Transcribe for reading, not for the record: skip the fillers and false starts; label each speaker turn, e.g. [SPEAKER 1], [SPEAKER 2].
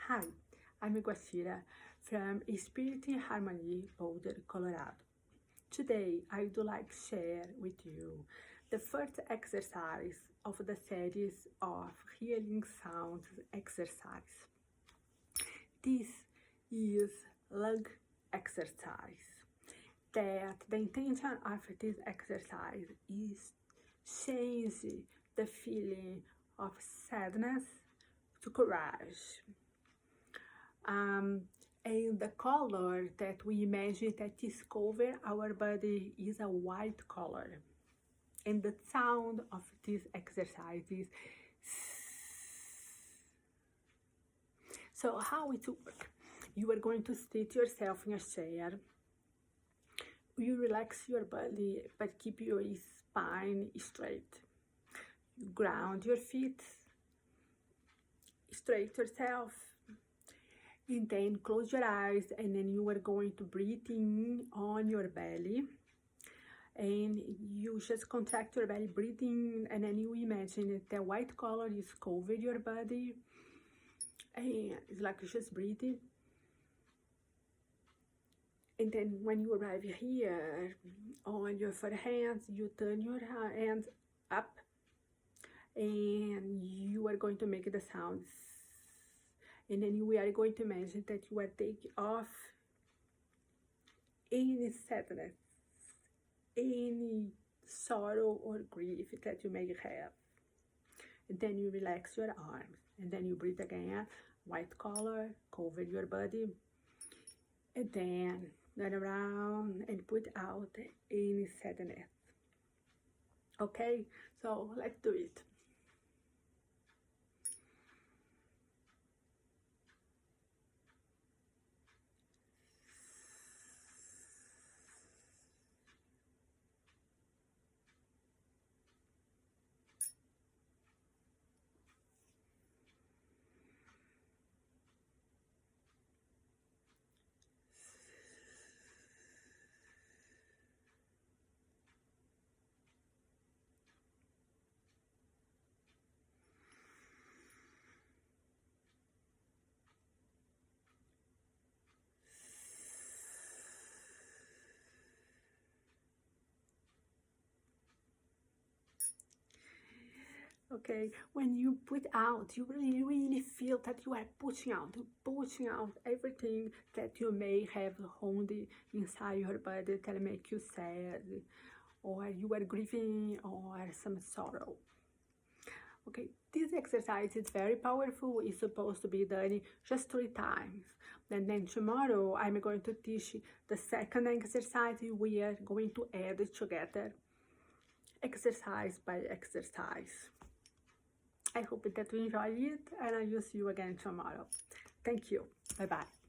[SPEAKER 1] Hi, I'm Guashira from Spirit in Harmony, Boulder, Colorado. Today, I would like to share with you the first exercise of the series of healing sounds exercise. This is lung exercise. That the intention of this exercise is change the feeling of sadness to courage. And the color that we imagine that is cover our body is a white color. And the sound of this exercise is so how it works? You are going to sit yourself in a chair. You relax your body but keep your spine straight. You ground your feet, straight yourself, and then close your eyes, and then you are going to breathe in on your belly, and you just contract your belly, breathing, and then you imagine that the white color is cover your body, and it's like you just breathing. And then when you arrive here on your forehead, you turn your hands up, and you are going to make the sounds. And then we are going to imagine that you are taking off any sadness, any sorrow or grief that you may have. And then you relax your arms, and then you breathe again, white color, cover your body, and then turn around and put out any sadness. Okay, so let's do it. Okay, when you put out, you really feel that you are pushing out everything that you may have hold inside your body that make you sad, or you are grieving, or some sorrow. Okay, this exercise is very powerful. It's supposed to be done just 3 times. And then tomorrow I'm going to teach the second exercise. We are going to add it together, exercise by exercise. I hope that you enjoy it, and I will see you again tomorrow. Thank you. Bye-bye.